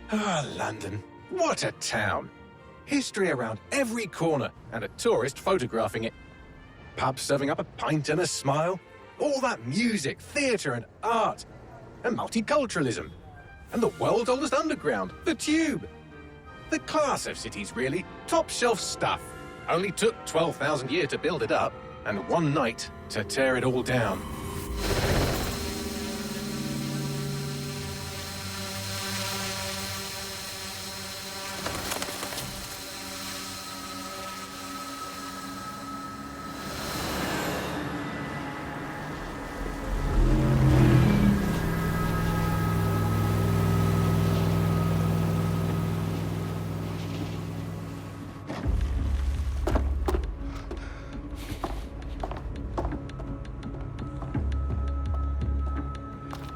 Ah, London. What a town. History around every corner, and a tourist photographing it. Pubs serving up a pint and a smile. All that music, theatre and art. And multiculturalism. And the world's oldest underground, the Tube. The class of cities, really. Top shelf stuff. Only took 12,000 years to build it up, and one night to tear it all down.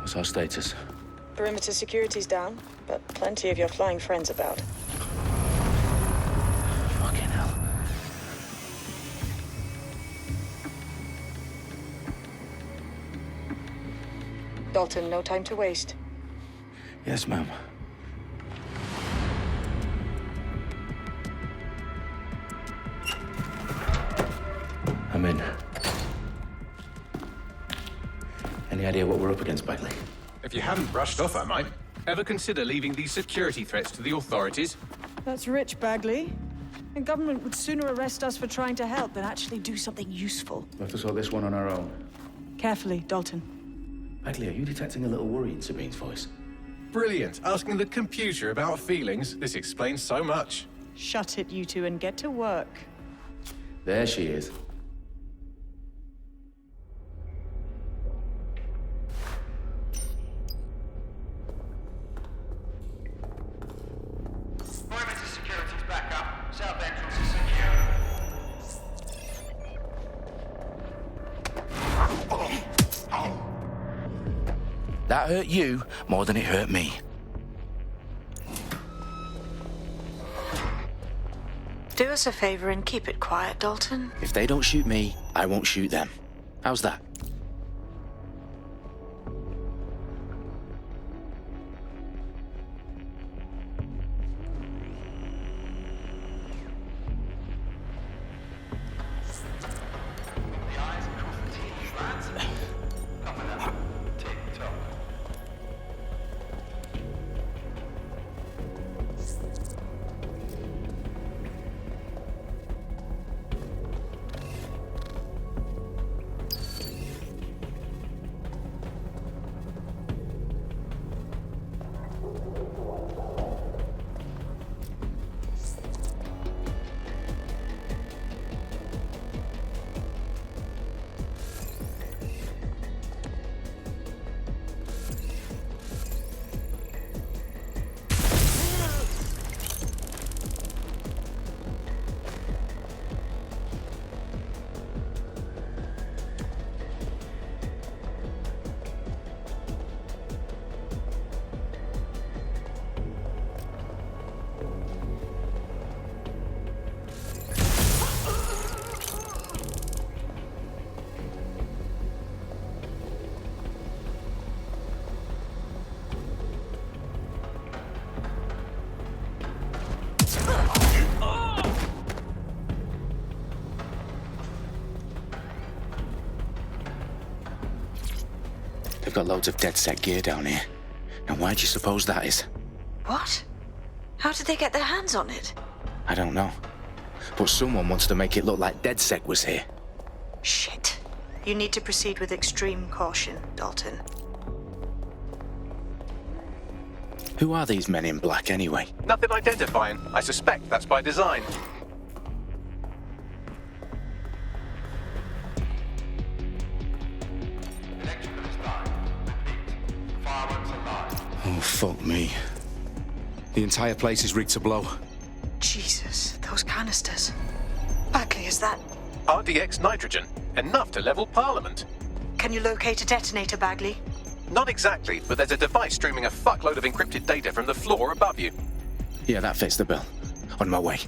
What's our status? Perimeter security's down, but plenty of your flying friends about. Fucking hell. Dalton, no time to waste. Yes, ma'am. I'm in. Any idea what we're up against, Bagley? If you haven't brushed off, I might. Ever consider leaving these security threats to the authorities? That's rich, Bagley. The government would sooner arrest us for trying to help than actually do something useful. We'll have to sort this one on our own. Carefully, Dalton. Bagley, are you detecting a little worry in Sabine's voice? Brilliant. Asking the computer about feelings. This explains so much. Shut it, you two, and get to work. There she is. Perimeter security's back up. South entrance is secure. That hurt you more than it hurt me. Do us a favor and keep it quiet, Dalton. If they don't shoot me, I won't shoot them. How's that? The eyes across the TV, lads. Coming up. Tick-tock. They've got loads of DedSec gear down here. And why do you suppose that is? What? How did they get their hands on it? I don't know. But someone wants to make it look like DedSec was here. Shit. You need to proceed with extreme caution, Dalton. Who are these men in black anyway? Nothing identifying. I suspect that's by design. Electrical is live. Repeat. Fireworks are live. Oh, fuck me. The entire place is rigged to blow. Jesus, those canisters. Bagley, is that... RDX nitrogen. Enough to level Parliament. Can you locate a detonator, Bagley? Not exactly, but there's a device streaming a fuckload of encrypted data from the floor above you. Yeah, that fits the bill. On my way.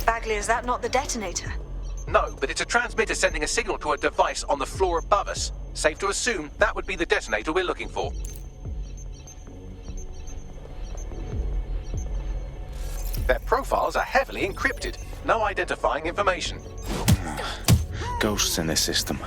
Bagley, is that not the detonator? No, but it's a transmitter sending a signal to a device on the floor above us. Safe to assume that would be the detonator we're looking for. Their profiles are heavily encrypted. No identifying information. Ghosts in this system.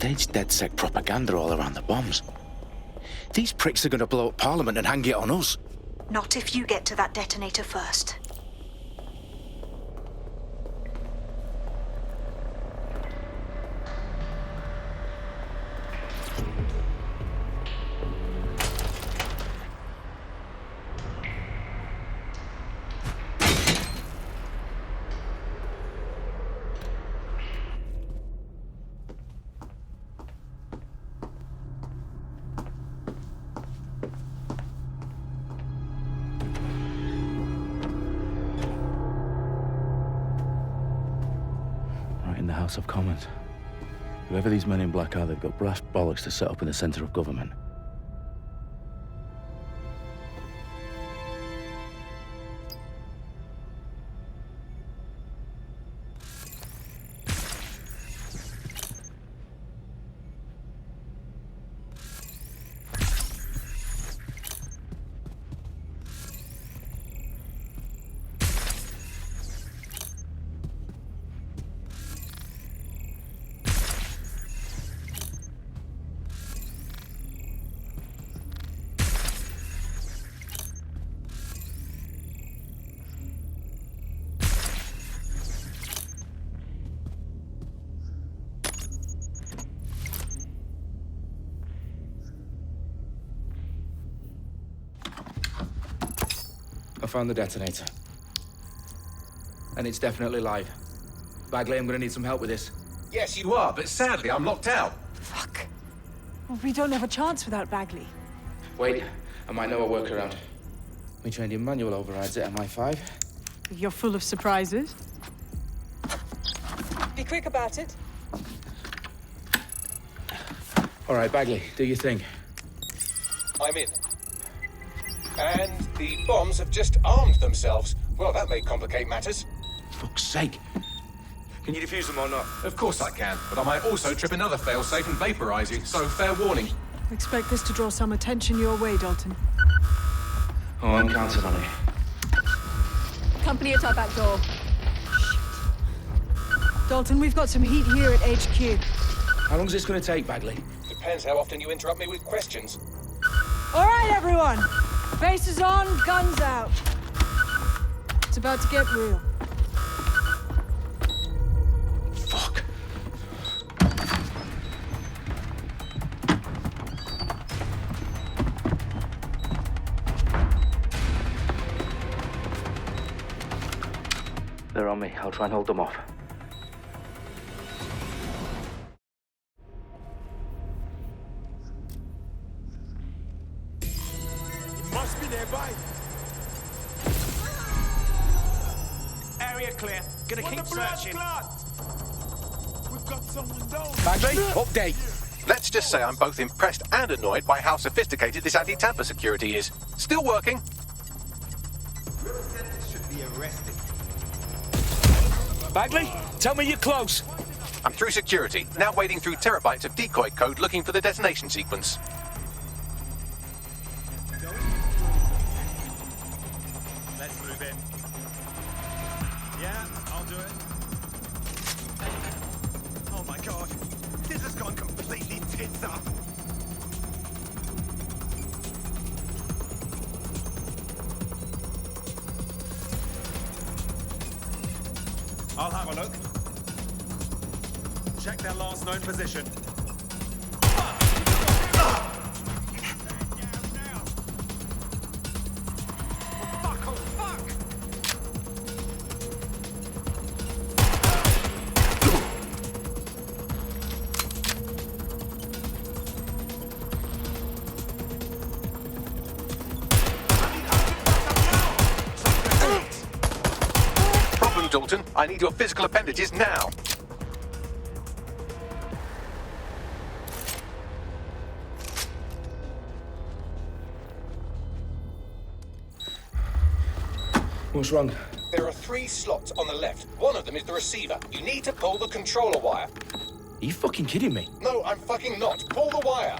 Staged DedSec propaganda all around the bombs. These pricks are going to blow up Parliament and hang it on us. Not if you get to that detonator first. In the House of Commons. Whoever these men in black are, they've got brass bollocks to set up in the centre of government. I found the detonator. And it's definitely live. Bagley, I'm gonna need some help with this. Yes, you are, but sadly I'm locked out. Fuck. Well, we don't have a chance without Bagley. Wait, I might know a workaround. We trained in manual overrides at MI5. You're full of surprises. Be quick about it. All right, Bagley, do your thing. I'm in. And the bombs have just armed themselves. Well, that may complicate matters. Fuck's sake. Can you defuse them or not? Of course I can, but I might also trip another failsafe and vaporize you, so fair warning. Expect this to draw some attention your way, Dalton. Oh, I'm counting on it. Company at our back door. Shit. Dalton, we've got some heat here at HQ. How long is this gonna take, Bagley? Depends how often you interrupt me with questions. All right, everyone. Faces on, guns out. It's about to get real. Fuck. They're on me. I'll try and hold them off. Must be nearby. Area clear. Gonna keep searching. We've got someone down. Bagley, update. Let's just say I'm both impressed and annoyed by how sophisticated this anti-tamper security is. Still working. Should be arrested. Bagley, tell me you're close. I'm through security, now wading through terabytes of decoy code looking for the detonation sequence. Let's move in. Yeah, I'll do it. Oh my god. This has gone completely tits up. I'll have a look. Check their last known position. Fuck, oh fuck! Dalton. I need your physical appendages now. What's wrong? There are 3 slots on the left. One of them is the receiver. You need to pull the controller wire. Are you fucking kidding me? No, I'm fucking not. Pull the wire.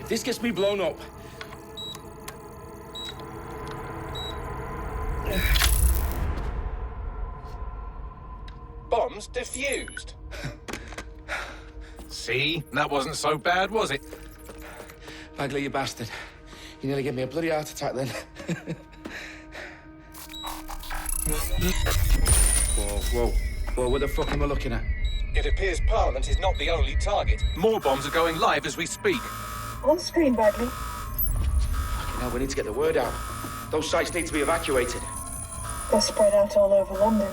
If this gets me blown up... Bombs defused. See? That wasn't so bad, was it? Bagley, you bastard. You nearly gave me a bloody heart attack then. Whoa, what the fuck am I looking at? It appears Parliament is not the only target. More bombs are going live as we speak. On screen, Bagley. Now we need to get the word out. Those sites need to be evacuated. They're spread out all over London.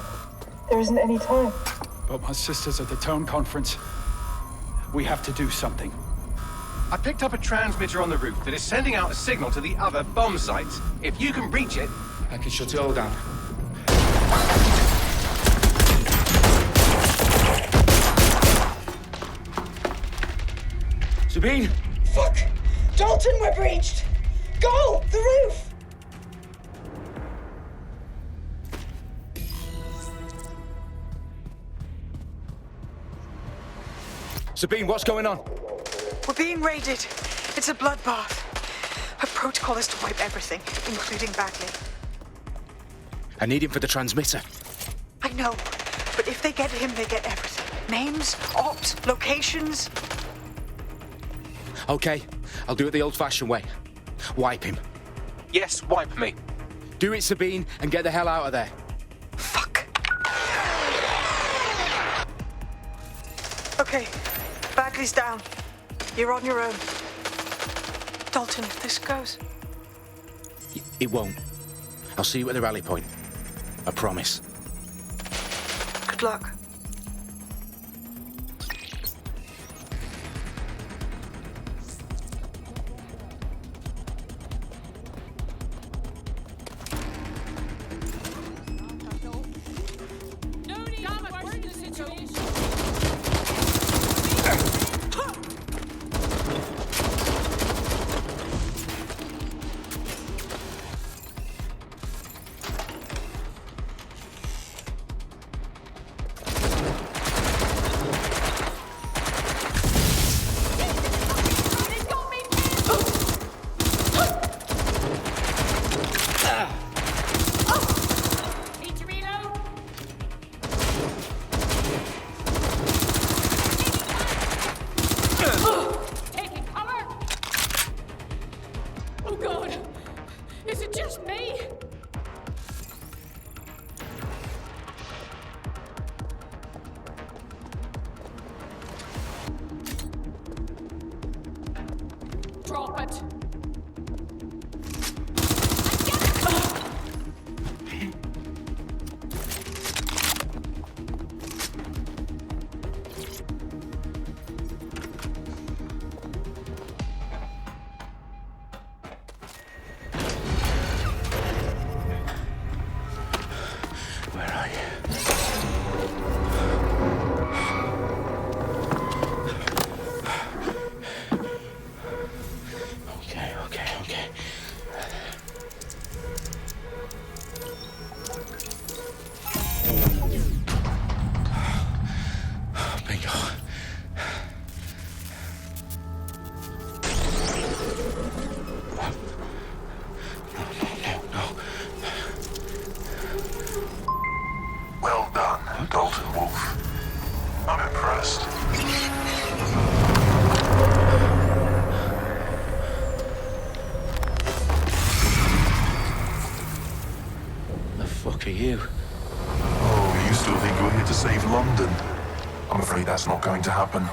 There isn't any time. But my sister's at the town conference. We have to do something. I picked up a transmitter on the roof that is sending out a signal to the other bomb sites. If you can reach it... I can shut it all down. Sabine! Fuck! Dalton, we're breached! Go! The roof! Sabine, what's going on? We're being raided. It's a bloodbath. Her protocol is to wipe everything, including Bagley. I need him for the transmitter. I know, but if they get him, they get everything. Names, ops, locations. Okay, I'll do it the old-fashioned way. Wipe him. Yes, wipe me. Do it, Sabine, and get the hell out of there. Fuck. Okay, Bagley's down. You're on your own. Dalton, if this goes... It won't. I'll see you at the rally point. I promise. Good luck. Drop it. Where are you? Okay. Bingo. No. Well done, Dalton Wolf. I'm impressed. The fuck are you? Oh, you still think you're here to save London? I'm afraid that's not going to happen.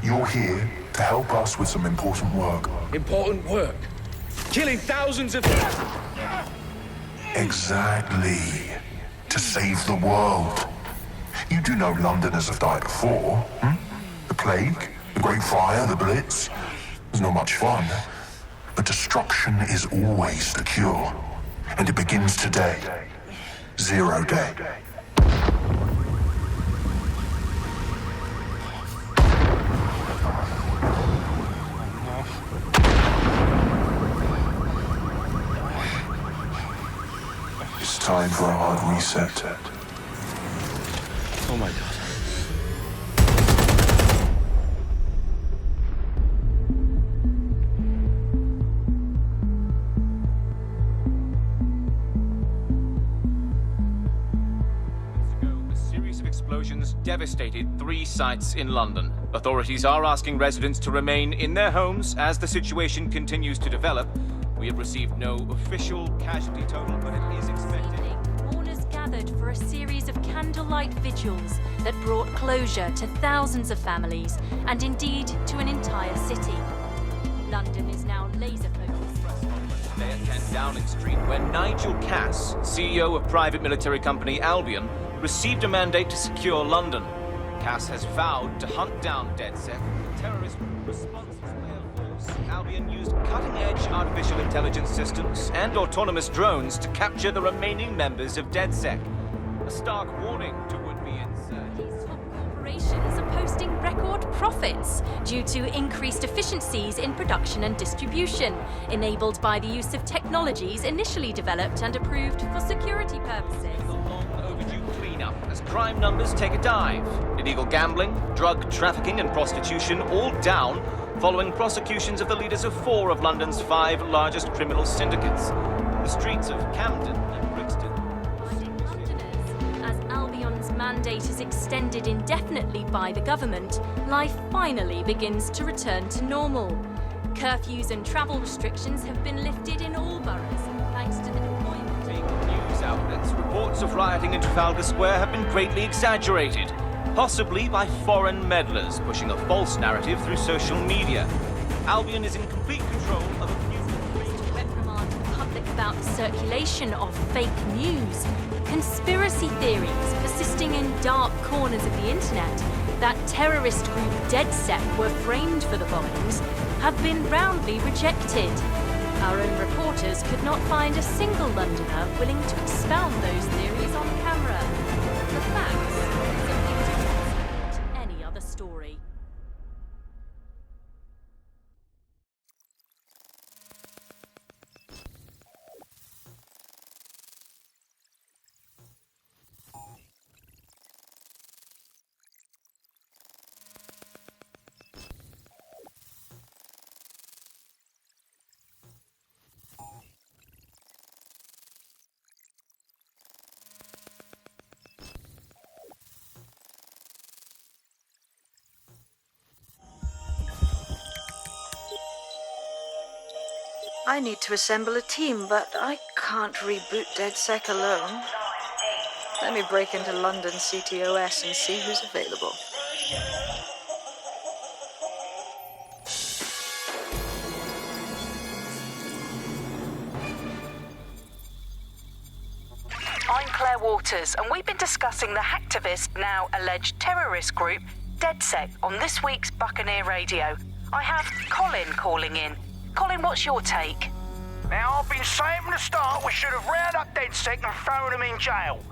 You're here to help us with some important work. Important work. Killing thousands of... Exactly. To save the world. You do know Londoners have died before, hmm? The plague, the Great Fire, the Blitz. It's not much fun. But destruction is always the cure. And it begins today. Zero Day. It's time for a hard reset. Oh my God. Explosions devastated 3 sites in London. Authorities are asking residents to remain in their homes as the situation continues to develop. We have received no official casualty total, but it is expected. Mourners gathered for a series of candlelight vigils that brought closure to thousands of families and indeed to an entire city. London is now laser focused. Today at 10 Downing Street, where Nigel Cass, CEO of private military company Albion, received a mandate to secure London. Cass has vowed to hunt down DedSec, the terrorist response force. Albion used cutting-edge artificial intelligence systems and autonomous drones to capture the remaining members of DedSec. A stark warning to would-be insurgents. These top corporations are posting record profits due to increased efficiencies in production and distribution, enabled by the use of technologies initially developed and approved for security purposes. As crime numbers take a dive. Illegal gambling, drug trafficking and prostitution all down following prosecutions of the leaders of 4 of London's 5 largest criminal syndicates. The streets of Camden and Brixton. Londoners, as Albion's mandate is extended indefinitely by the government, life finally begins to return to normal. Curfews and travel restrictions have been lifted in all boroughs, thanks to the deployment. News outlets, reports of rioting in Trafalgar Square have been greatly exaggerated, possibly by foreign meddlers pushing a false narrative through social media. Albion is in complete control of a few reprimand the public about the circulation of fake news, conspiracy theories persisting in dark corners of the internet that terrorist group DedSec were framed for the bombings have been roundly rejected. Our own reporters could not find a single Londoner willing to expound those theories on camera. The facts simply support any other story. I need to assemble a team, but I can't reboot DedSec alone. Let me break into London CTOS and see who's available. I'm Claire Waters, and we've been discussing the hacktivist, now alleged terrorist group, DedSec, on this week's Buccaneer Radio. I have Colin calling in. Colin, what's your take? Now, I've been saying from the start we should have rounded up DedSec and thrown them in jail.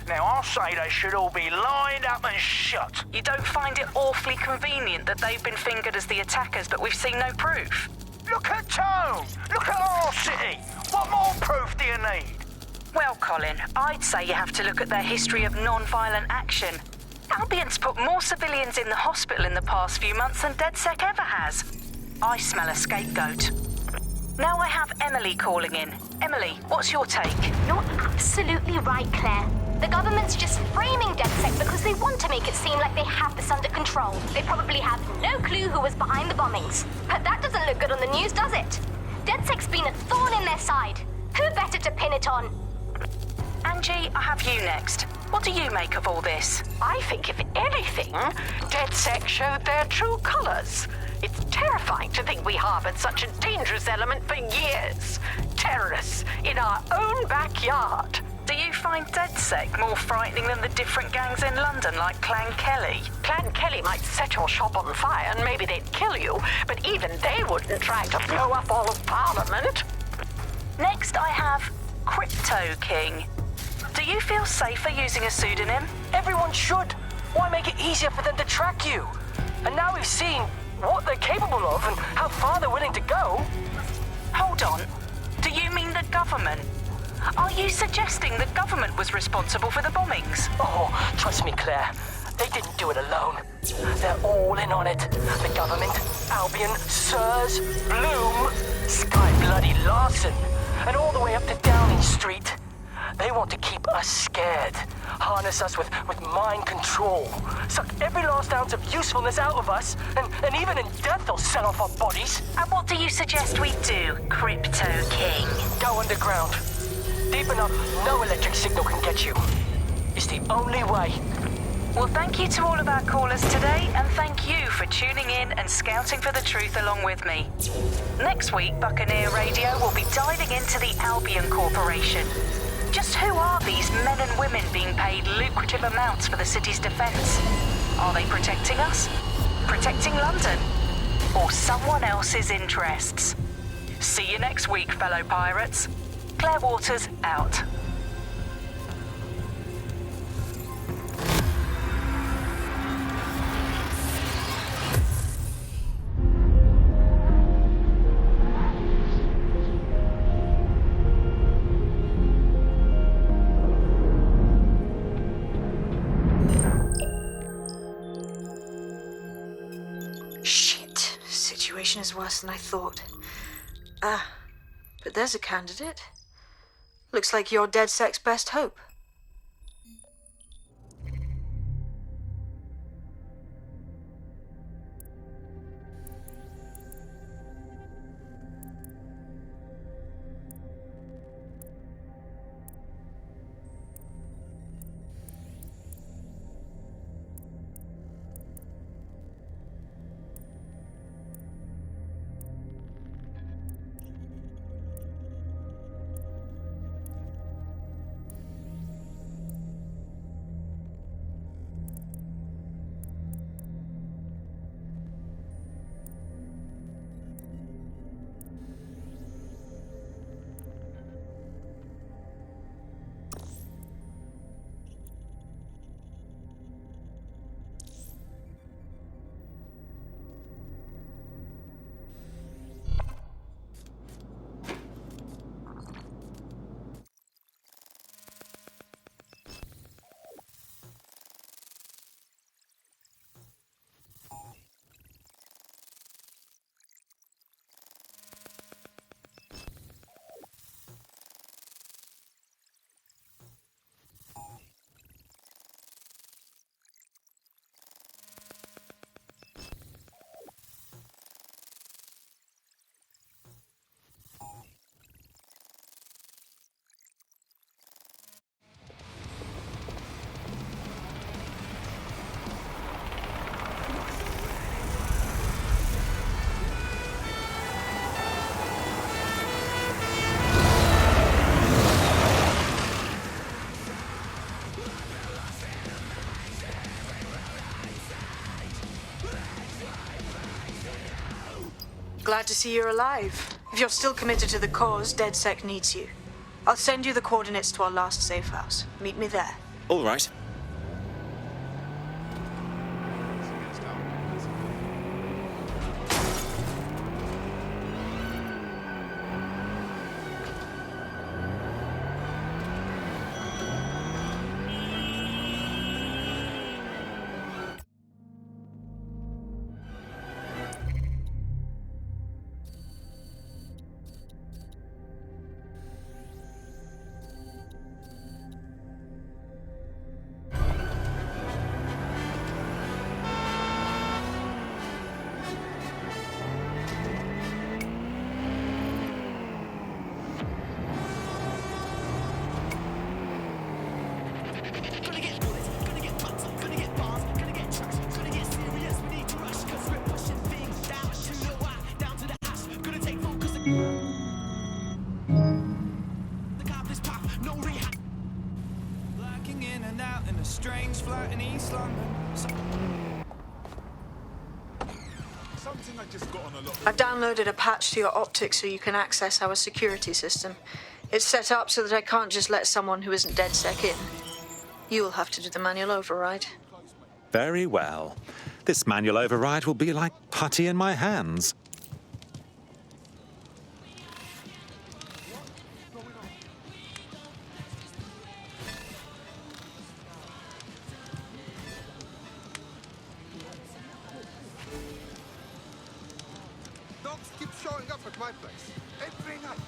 Now, I'll say they should all be lined up and shot. You don't find it awfully convenient that they've been fingered as the attackers, but we've seen no proof? Look at Tone! Look at our city! What more proof do you need? Well, Colin, I'd say you have to look at their history of non-violent action. Albion's put more civilians in the hospital in the past few months than DedSec ever has. I smell a scapegoat. Now I have Emily calling in. Emily, what's your take? You're absolutely right, Claire. The government's just framing DedSec because they want to make it seem like they have this under control. They probably have no clue who was behind the bombings. But that doesn't look good on the news, does it? DedSec's been a thorn in their side. Who better to pin it on? Angie, I have you next. What do you make of all this? I think, if anything, DedSec showed their true colors. It's terrifying to think we harbored such a dangerous element for years. Terrorists in our own backyard. Do you find DedSec more frightening than the different gangs in London, like Clan Kelly? Clan Kelly might set your shop on fire and maybe they'd kill you, but even they wouldn't try to blow up all of Parliament. Next, I have Crypto King. Do you feel safer using a pseudonym? Everyone should. Why make it easier for them to track you? And now we've seen what they're capable of and how far they're willing to go. Hold on. Do you mean the government? Are you suggesting the government was responsible for the bombings? Oh, trust me, Claire. They didn't do it alone. They're all in on it. The government, Albion, Sirs, Bloom, Sky Bloody Larson, and all the way up to Downing Street. They want to keep us scared, harness us with mind control, suck every last ounce of usefulness out of us, and even in death they'll sell off our bodies. And what do you suggest we do, Crypto King? Go underground. Deep enough, no electric signal can get you. It's the only way. Well, thank you to all of our callers today, and thank you for tuning in and scouting for the truth along with me. Next week, Buccaneer Radio will be diving into the Albion Corporation. Just who are these men and women being paid lucrative amounts for the city's defense? Are they protecting us? Protecting London? Or someone else's interests? See you next week, fellow pirates. Claire Waters out. Is worse than I thought. But there's a candidate. Looks like you're DedSec's best hope. Glad to see you're alive. If you're still committed to the cause, DedSec needs you. I'll send you the coordinates to our last safe house. Meet me there. All right. I've downloaded a patch to your optics so you can access our security system. It's set up so that I can't just let someone who isn't DedSec in. You'll have to do the manual override. Very well. This manual override will be like putty in my hands. Dogs keep showing up at my place. Every night.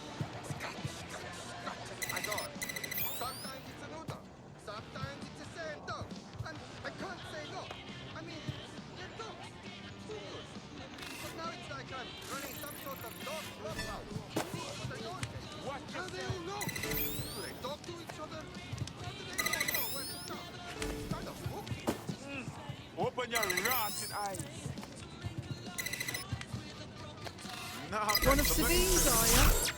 I know it. Sometimes it's a new dog. Sometimes it's the same dog. And I can't say no. I mean, they're dogs. Who knows? But now it's like I'm running some sort of dog clubhouse. But I don't get it. What? How do they all know? Do they talk to each other? How do they all know when to stop? It's kind of spooky. Open your rotten eyes. One of Sabine's, are you?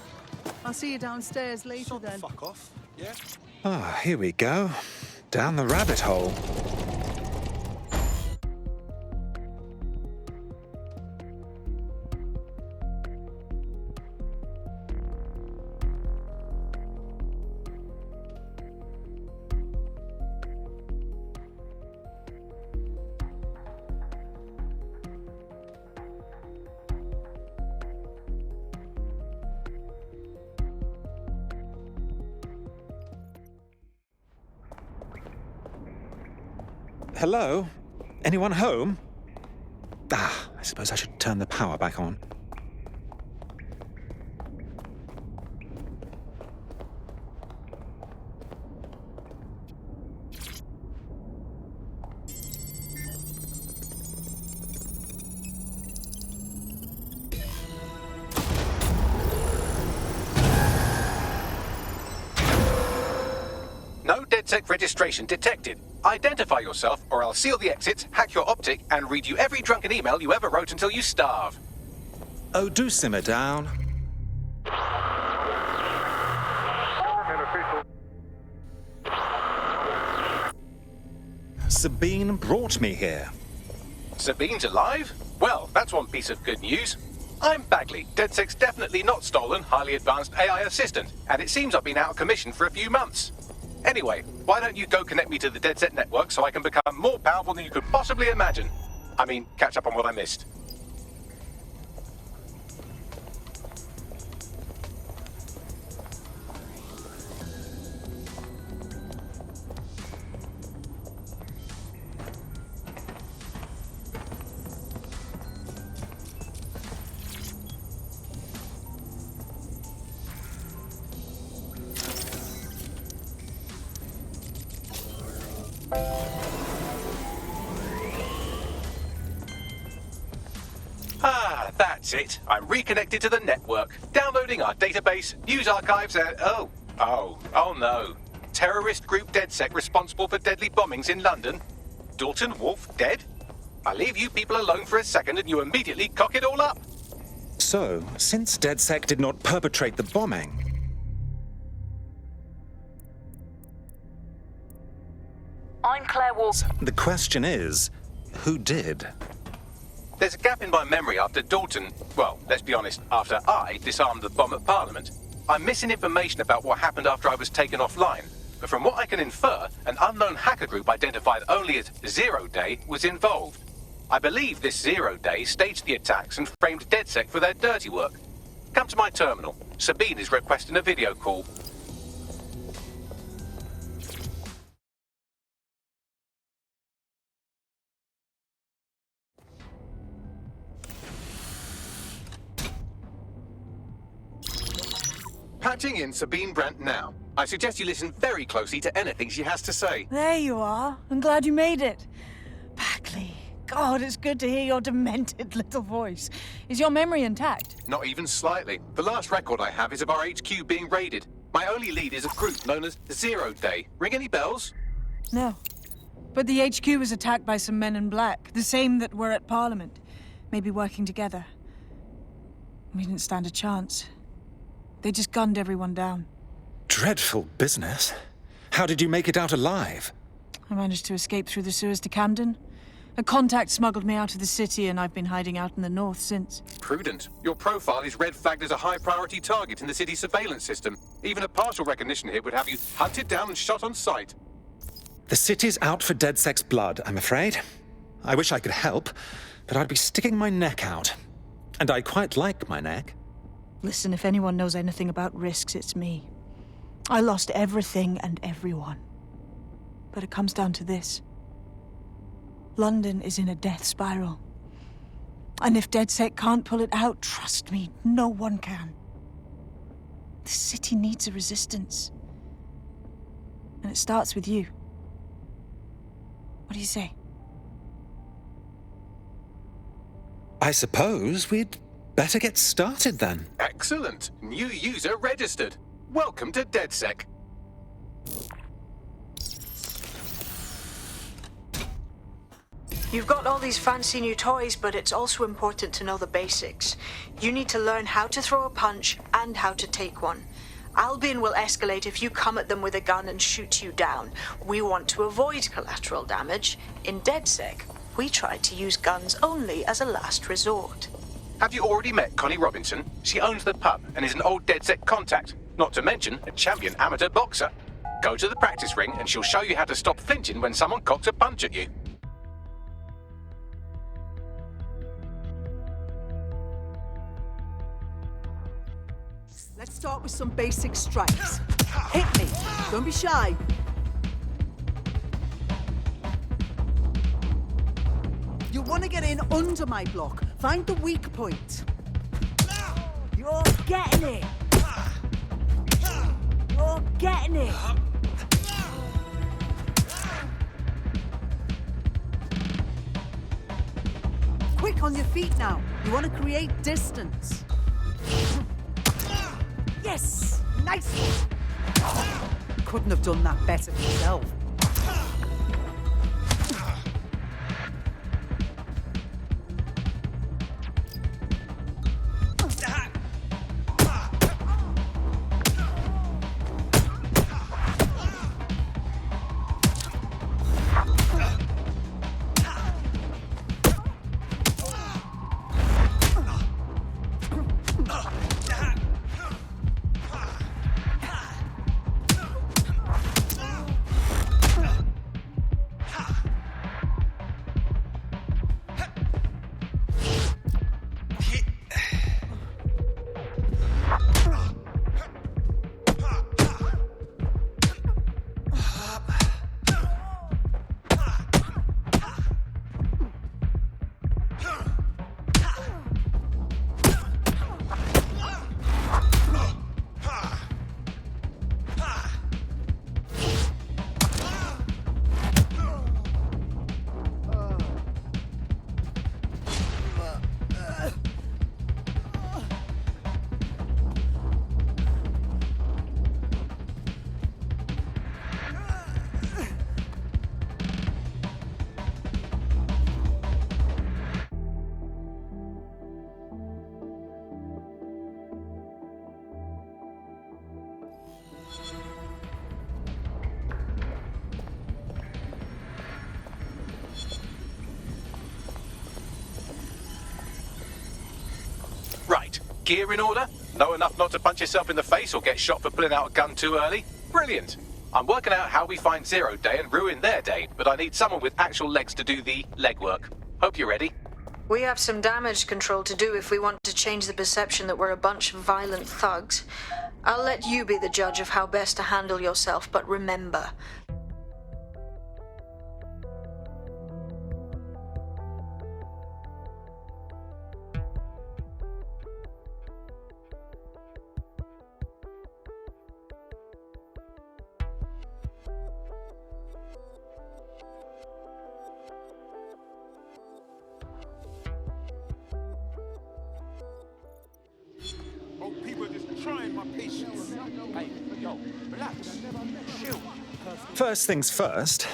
I'll see you downstairs later then. Fuck off, yeah? Ah, here we go. Down the rabbit hole. Hello? Anyone home? Ah, I suppose I should turn the power back on. No DedSec registration detected. Identify yourself, or I'll seal the exits, hack your optic, and read you every drunken email you ever wrote until you starve. Oh, do simmer down. Sabine brought me here. Sabine's alive? Well, that's one piece of good news. I'm Bagley, DedSec's definitely not stolen, highly advanced AI assistant, and it seems I've been out of commission for a few months. Anyway, why don't you go connect me to the DedSec network so I can become more powerful than you could possibly imagine? I mean, catch up on what I missed. Ah, that's it. I'm reconnected to the network, downloading our database, news archives, and oh no. Terrorist group DedSec responsible for deadly bombings in London. Dalton Wolf dead? I leave you people alone for a second and you immediately cock it all up. So, since DedSec did not perpetrate the bombing, I'm Claire Walker. the question is, who did? There's a gap in my memory after Dalton, well, let's be honest, after I disarmed the bomb at Parliament. I'm missing information about what happened after I was taken offline, but from what I can infer, an unknown hacker group identified only as Zero Day was involved. I believe this Zero Day staged the attacks and framed DedSec for their dirty work. Come to my terminal. Sabine is requesting a video call. Patching in Sabine Brandt now. I suggest you listen very closely to anything she has to say. There you are. I'm glad you made it. Bagley. God, it's good to hear your demented little voice. Is your memory intact? Not even slightly. The last record I have is of our HQ being raided. My only lead is a group known as Zero Day. Ring any bells? No. But the HQ was attacked by some men in black, the same that were at Parliament. Maybe working together. We didn't stand a chance. They just gunned everyone down. Dreadful business. How did you make it out alive? I managed to escape through the sewers to Camden. A contact smuggled me out of the city, and I've been hiding out in the north since. Prudent. Your profile is red flagged as a high-priority target in the city's surveillance system. Even a partial recognition hit would have you hunted down and shot on sight. The city's out for DedSec's blood, I'm afraid. I wish I could help, but I'd be sticking my neck out. And I quite like my neck. Listen, if anyone knows anything about risks, it's me. I lost everything and everyone. But it comes down to this. London is in a death spiral. And if DedSec can't pull it out, trust me, no one can. The city needs a resistance. And it starts with you. What do you say? I suppose we'd better get started then. Excellent. New user registered. Welcome to DedSec. You've got all these fancy new toys, but it's also important to know the basics. You need to learn how to throw a punch and how to take one. Albion will escalate if you come at them with a gun and shoot you down. We want to avoid collateral damage. In DedSec, we try to use guns only as a last resort. Have you already met Connie Robinson? She owns the pub and is an old DedSec contact, not to mention a champion amateur boxer. Go to the practice ring and she'll show you how to stop flinching when someone cocks a punch at you. Let's start with some basic strikes. Hit me. Don't be shy. You want to get in under my block. Find the weak point. You're getting it. You're getting it. Quick on your feet now. You want to create distance. Yes! Nice! Couldn't have done that better myself. Right. Gear in order? Know enough not to punch yourself in the face or get shot for pulling out a gun too early? Brilliant. I'm working out how we find Zero Day and ruin their day, but I need someone with actual legs to do the legwork. Hope you're ready. We have some damage control to do if we want to change the perception that we're a bunch of violent thugs. I'll let you be the judge of how best to handle yourself, but remember, Oh, people are just trying my patience. Hey, yo, relax. Chill. First things first.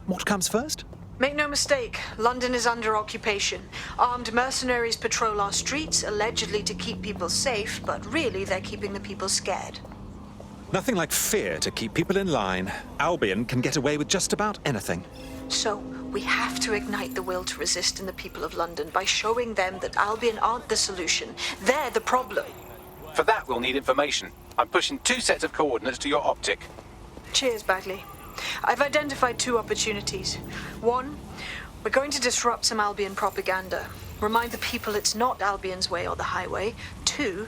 What comes first? make no mistake, London is under occupation. Armed mercenaries patrol our streets, allegedly to keep people safe, but really they're keeping the people scared. Nothing like fear to keep people in line. Albion can get away with just about anything. So, we have to ignite the will to resist in the people of London by showing them that Albion aren't the solution. They're the problem. For that, we'll need information. I'm pushing 2 sets of coordinates to your optic. Cheers, Bagley. I've identified 2 opportunities. 1, we're going to disrupt some Albion propaganda. Remind the people it's not Albion's way or the highway. 2,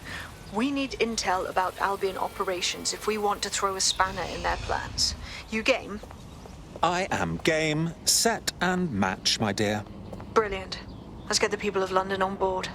we need intel about Albion operations if we want to throw a spanner in their plans. You game? I am game, set, and match, my dear. Brilliant. Let's get the people of London on board.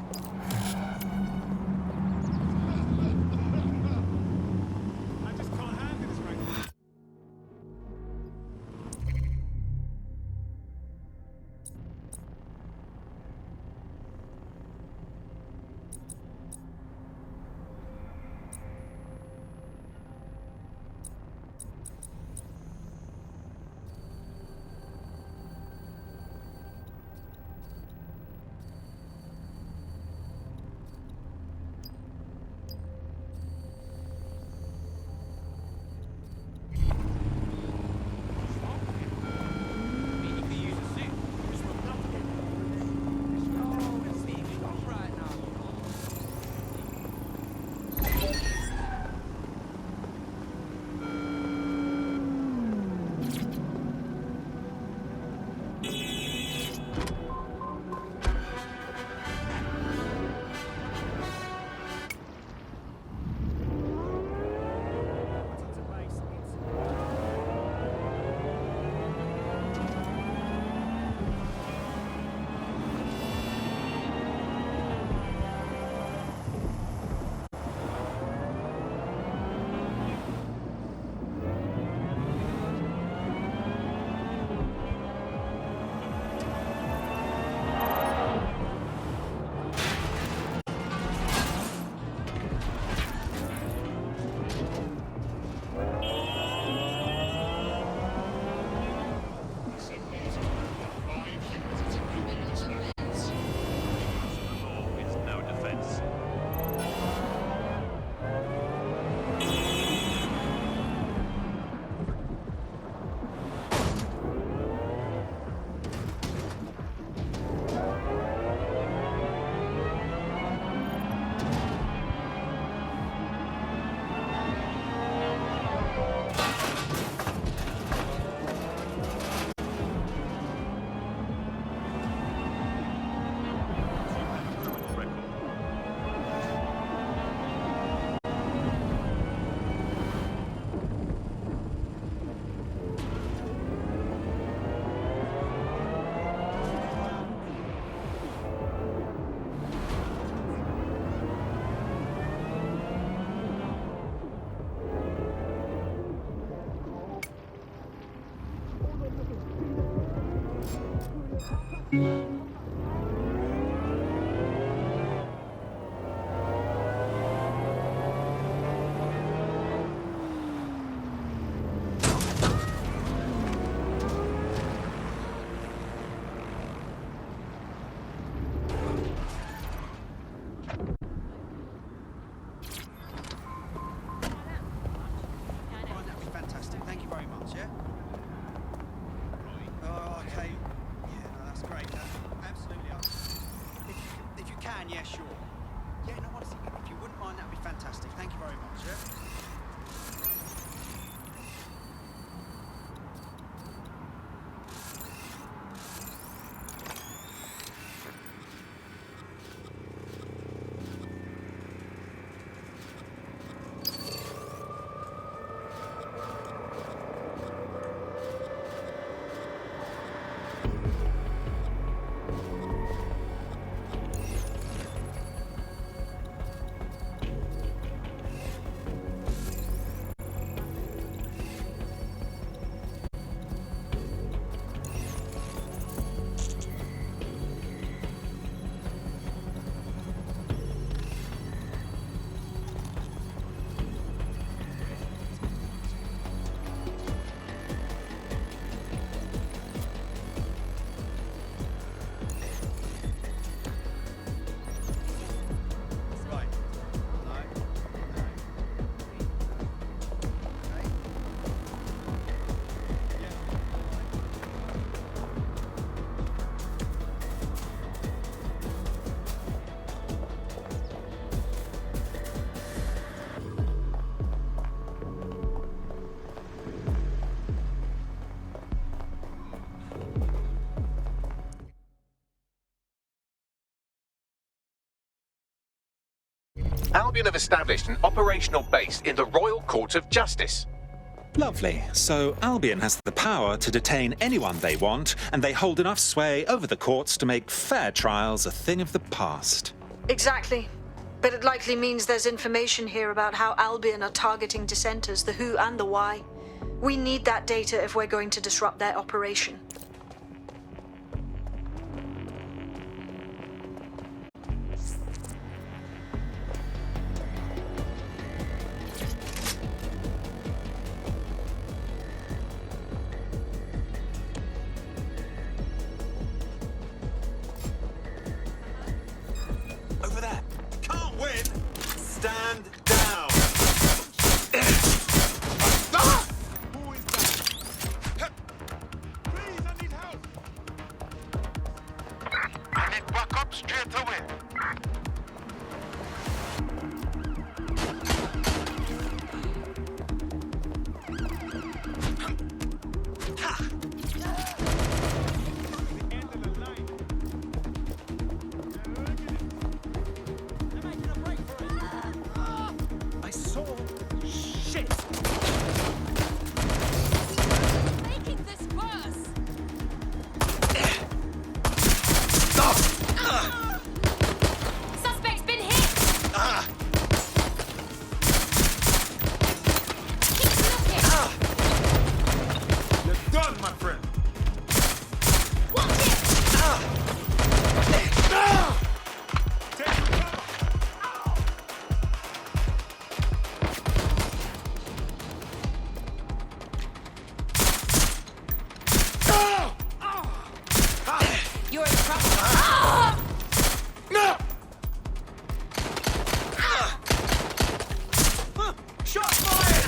Yeah, sure. Yeah, no, honestly, if you wouldn't mind, that'd be fantastic. Thank you very much, yeah? Albion have established an operational base in the Royal Courts of Justice. Lovely. So Albion has the power to detain anyone they want, and they hold enough sway over the courts to make fair trials a thing of the past. Exactly. But it likely means there's information here about how Albion are targeting dissenters, the who and the why. We need that data if we're going to disrupt their operation. Over there. Can't win. Stand down. Who is that? Please, I need help. I need backup straight away. I saw shit. Making this worse. Suspect's been hit. Keep looking. You're done, my friend. Watch it. You're in trouble. No! Shot fired!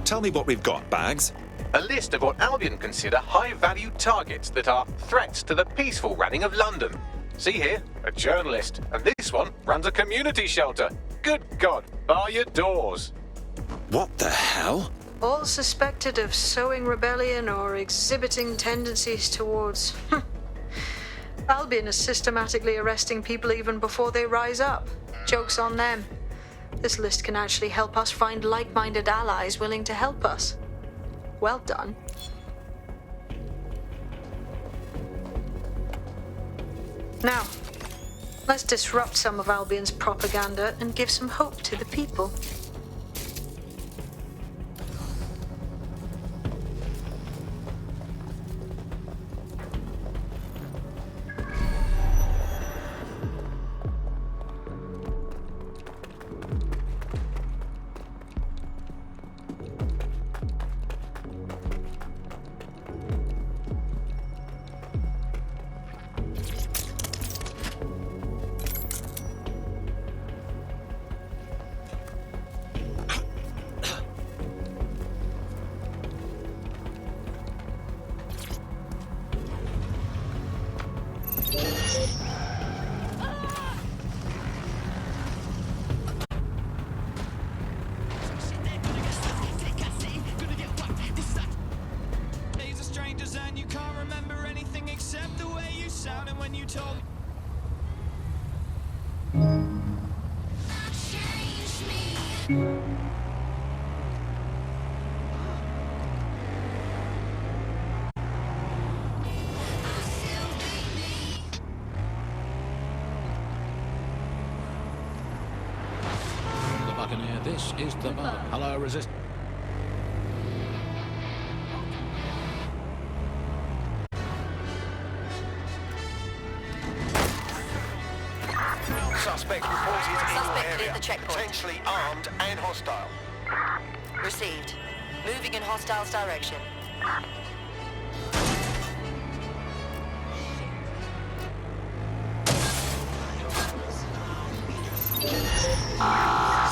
Tell me what we've got, Bags. A list of what Albion consider high-value targets that are threats to the peaceful running of London. See here, a journalist, and this one runs a community shelter. Good God, bar your doors. What the hell? All suspected of sowing rebellion or exhibiting tendencies towards... Albion is systematically arresting people even before they rise up. Joke's on them. This list can actually help us find like-minded allies willing to help us. Well done. Now, let's disrupt some of Albion's propaganda and give some hope to the people. This is the mark. Hello, resist. Suspect reported in your Suspect area. cleared the checkpoint. Potentially armed and hostile. Received. Moving in hostiles direction.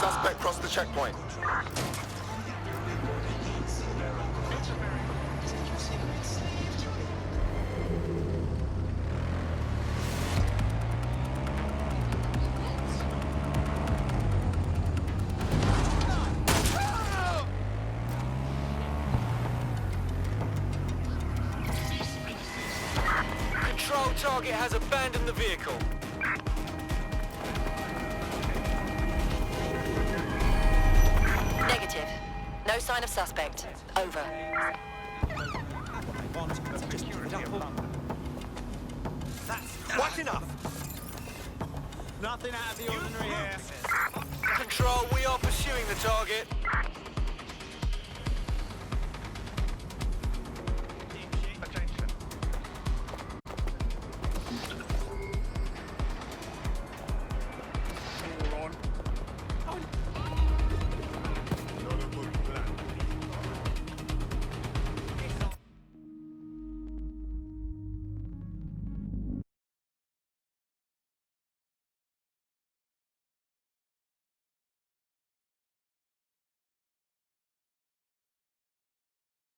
Suspect crossed the checkpoint. Control target has abandoned the vehicle. Negative. No sign of suspect. Over. What's enough? Nothing out of the ordinary here. Control, we are pursuing the target.